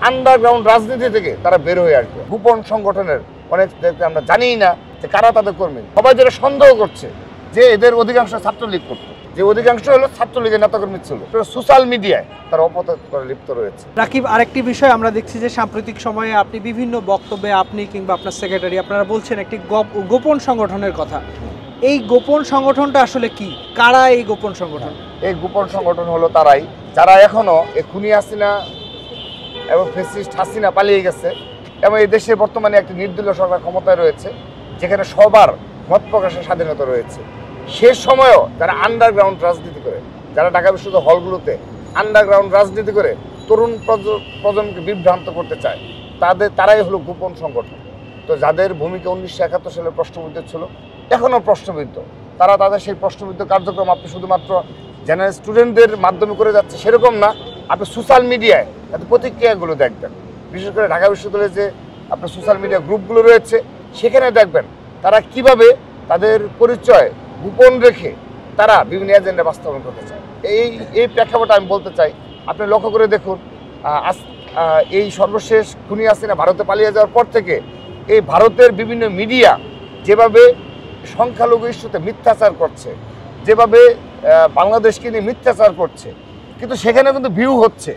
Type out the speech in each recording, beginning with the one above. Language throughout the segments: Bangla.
আন্ডারগ্রাউন্ড রাজনীতি থেকে তারা বের হয়ে আসবে। গোপন সংগঠনের অনেক আমরা জানি না যে কারা তাদের কর্মী। সবাই যেটা সন্দেহ করছে যে এদের অধিকাংশ ছাত্রলীগ করত, যে অধিকাংশ হলো ছাত্রলীগের নেতাকর্মী ছিল, সোশ্যাল মিডিয়ায় তারা অপতৎপর করে লিপ্ত রয়েছে। রাকিব, আরেকটি বিষয় আমরা দেখছি যে সাম্প্রতিক সময়ে আপনি বিভিন্ন বক্তব্যে আপনি কিংবা আপনার সেক্রেটারি আপনারা বলছেন একটি গোপন সংগঠনের কথা। এই গোপন সংগঠনটা আসলে কি? কারা এই গোপন সংগঠন? এই গোপন সংগঠন হলো তারাই যারা এখনো এই খুনি হাসিনা এবং ফ্যাসিস্ট হাসিনা পালিয়ে গেছে এবং এই দেশে বর্তমানে একটি নির্দলীয় সরকার ক্ষমতায় রয়েছে, যেখানে সবার মত প্রকাশের স্বাধীনতা রয়েছে। শেষ সময়েও যারা আন্ডারগ্রাউন্ড রাজনীতি করে, যারা ঢাকা বিশ্ববিদ্যালয় হলগুলোতে আন্ডারগ্রাউন্ড রাজনীতি করে তরুণ প্রজন্মকে বিভ্রান্ত করতে চায়, তারাই হলো গোপন সংগঠন। তো যাদের ভূমিকা 1971 সালে প্রশ্নবিদ্ধ ছিল, এখনও প্রশ্নবিদ্ধ, তারা তাদের সেই প্রশ্নবিদ্ধ কার্যক্রম আপনি শুধুমাত্র জেনারেল স্টুডেন্টদের মাধ্যমে করে যাচ্ছে সেরকম না, আপনি সোশ্যাল মিডিয়ায় তাদের প্রতিক্রিয়াগুলো দেখবেন। বিশেষ করে ঢাকা বিশ্ববিদ্যালয়ে যে আপনার সোশ্যাল মিডিয়া গ্রুপগুলো রয়েছে সেখানে দেখবেন তারা কিভাবে তাদের পরিচয় গোপন রেখে তারা বিভিন্ন এজেন্ডা বাস্তবায়ন করতে চায়। এই প্রেক্ষাপটে আমি বলতে চাই, আপনি লক্ষ্য করে দেখুন, এই সর্বশেষ খুনি হাসিনা ভারতে পালিয়ে যাওয়ার পর থেকে এই ভারতের বিভিন্ন মিডিয়া যেভাবে সংখ্যালঘু ইস্যুতে মিথ্যাচার করছে, যেভাবে বাংলাদেশকে নিয়ে মিথ্যাচার করছে, কিন্তু সেখানে কিন্তু ভিউ হচ্ছে,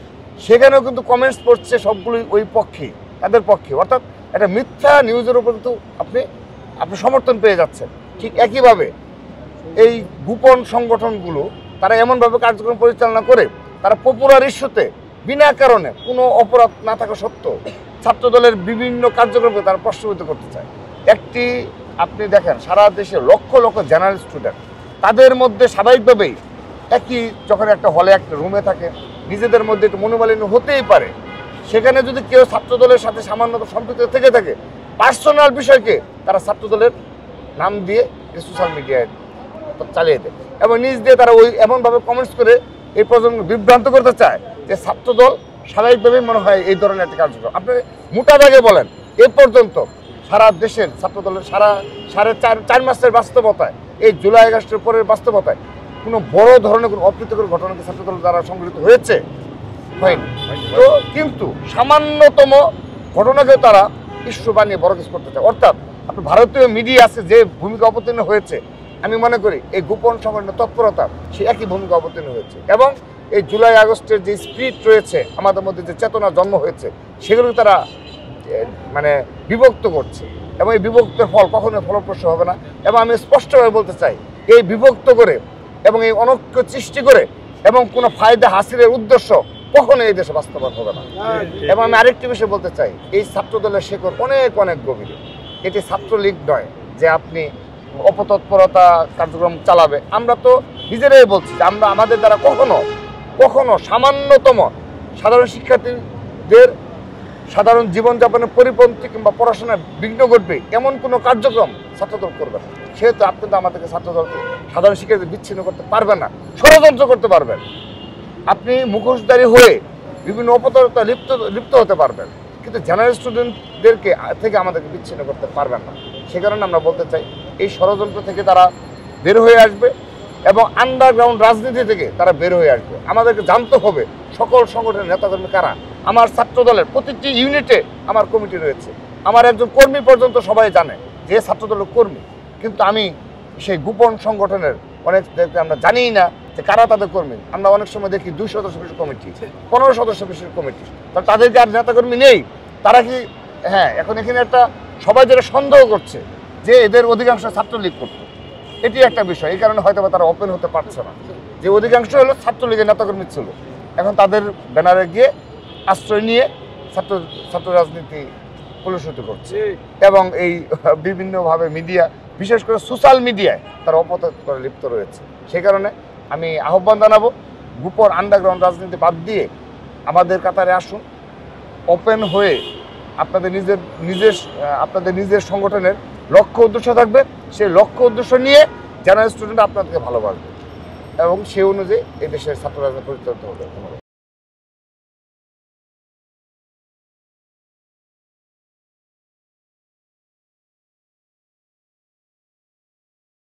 সেখানেও কিন্তু কমেন্টস পড়ছে সবগুলোই ওই পক্ষে, তাদের পক্ষে। অর্থাৎ একটা মিথ্যা নিউজের উপর কিন্তু আপনি সমর্থন পেয়ে যাচ্ছেন। ঠিক একইভাবে এই গোপন সংগঠনগুলো তারা এমনভাবে কার্যক্রম পরিচালনা করে, তারা পপুলার ইস্যুতে বিনা কারণে কোনো অপরাধ না থাকা সত্ত্বেও ছাত্রদলের বিভিন্ন কার্যক্রমকে তারা প্রশ্নবিদ্ধ করতে চায়। আপনি দেখেন সারা দেশে লক্ষ লক্ষ জেনারেল স্টুডেন্ট, তাদের মধ্যে স্বাভাবিকভাবেই একই যখন একটা হলে একটা রুমে থাকে, নিজেদের মধ্যে একটু মনোমালিন্য হতেই পারে। সেখানে যদি কেউ ছাত্রদলের সাথে সামান্যত সম্পৃক্ত থেকে থাকে, পার্সোনাল বিষয়কে তারা ছাত্রদলের নাম দিয়ে সোশ্যাল মিডিয়ায় চালিয়ে দেয় এবং নিজ দিয়ে তারা ওই এমনভাবে কমেন্টস করে এই প্রজন্ম বিভ্রান্ত করতে চায় যে ছাত্রদল স্বাভাবিকভাবেই মনে হয় এই ধরনের একটি কার্যক্রম। আপনি মোটা দাগে বলেন, এ পর্যন্ত সারা দেশের ছাত্রদলের সাড়ে চার মাসের বাস্তবতায়, এই জুলাই আগস্টের পরের বাস্তবতায় কোনো বড় ধরনের কোনো অপ্রীতিকর ঘটনা কি ছাত্রদল দ্বারা সংঘটিত হয়েছে? হয়নি। তো কিন্তু সামান্যতম ঘটনাকে তারা ইস্যু বানিয়ে বড় কিছু করতে চায়। অর্থাৎ আপনি ভারতীয় মিডিয়া আছে যে ভূমিকা অবতীর্ণ হয়েছে, আমি মনে করি এই গোপন সংগঠনের তৎপরতা সে একই ভূমিকা অবতীর্ণ হয়েছে এবং এই জুলাই আগস্টের যে স্পিরিট রয়েছে, আমাদের মধ্যে যে চেতনা জন্ম হয়েছে, সেগুলো তারা বিভক্ত করছে এবং এই বিভক্তের ফল কখনোই ফলপ্রসূ হবে না। এবং আমি স্পষ্টভাবে বলতে চাই, এই বিভক্ত করে এবং এই অনৈক্য সৃষ্টি করে এবং কোনো ফায়দা হাসিলের উদ্দেশ্য কখনো এই দেশে বাস্তবায়ন হবে না। এবং আমি আরেকটি বিষয় বলতে চাই, এই ছাত্রদলের শেকড় অনেক অনেক গভীরে। এটি ছাত্রলীগ নয় যে আপনি অপতৎপরতা কার্যক্রম চালাবে। আমরা তো নিজেরাই বলছি যে আমরা আমাদের দ্বারা কখনো সামান্যতম সাধারণ শিক্ষার্থীদের সাধারণ জীবনযাপনের পরিপন্থী কিংবা পড়াশোনায় বিঘ্ন ঘটবে এমন কোনো কার্যক্রম ছাত্রদল করবে না। সেহেতু আপনি তো আমাদেরকে ছাত্রদলকে সাধারণ শিক্ষার্থী বিচ্ছিন্ন করতে পারবেন না, ষড়যন্ত্র করতে পারবেন। আপনি মুখোশধারী হয়ে বিভিন্ন অপতৎপরতা লিপ্ত হতে পারবেন, কিন্তু জেনারেল স্টুডেন্টদেরকে থেকে আমাদেরকে বিচ্ছিন্ন করতে পারবেন না। সে কারণে আমরা বলতে চাই, এই ষড়যন্ত্র থেকে তারা বের হয়ে আসবে এবং আন্ডারগ্রাউন্ড রাজনীতি থেকে তারা বের হয়ে আসবে। আমাদেরকে জানতে হবে সকল সংগঠনের নেতাকর্মী কারা। আমার ছাত্রদলের প্রতিটি ইউনিটে আমার কমিটি রয়েছে, আমার একজন কর্মী পর্যন্ত সবাই জানে যে ছাত্রদলের কর্মী, কিন্তু আমি সেই গোপন সংগঠনের অনেক আমরা জানি না যে কারা তাদের কর্মী। আমরা অনেক সময় দেখি 2 সদস্য বিশিষ্ট কমিটি, 15 সদস্য বিশিষ্ট কমিটি, তাহলে তাদেরকে আর নেতাকর্মী নেই। তারা কি এখন এখানে একটা সবাই যেটা সন্দেহ করছে যে এদের অধিকাংশ ছাত্রলীগ করত, এটি একটা বিষয়। এই কারণে হয়তো তারা ওপেন হতে পারছে না যে অধিকাংশ হলো ছাত্রলীগের নেতাকর্মী ছিল, এখন তাদের ব্যানারে গিয়ে আশ্রয় নিয়ে ছাত্র রাজনীতি কলুষিত করছে এবং এই বিভিন্নভাবে মিডিয়া, বিশেষ করে সোশ্যাল মিডিয়ায় তারা অপতৎপর করে লিপ্ত রয়েছে। সেই কারণে আমি আহ্বান জানাবো, গোপন আন্ডারগ্রাউন্ড রাজনীতি বাদ দিয়ে আমাদের কাতারে আসুন, ওপেন হয়ে আপনাদের নিজের সংগঠনের লক্ষ্য উদ্দেশ্য থাকবে, সেই লক্ষ্য উদ্দেশ্য নিয়ে জেনারেল স্টুডেন্ট আপনাদেরকে ভালোবাসবে এবং সেই অনুযায়ী এই দেশের ছাত্র রাজনীতি পরিচালিত হবে।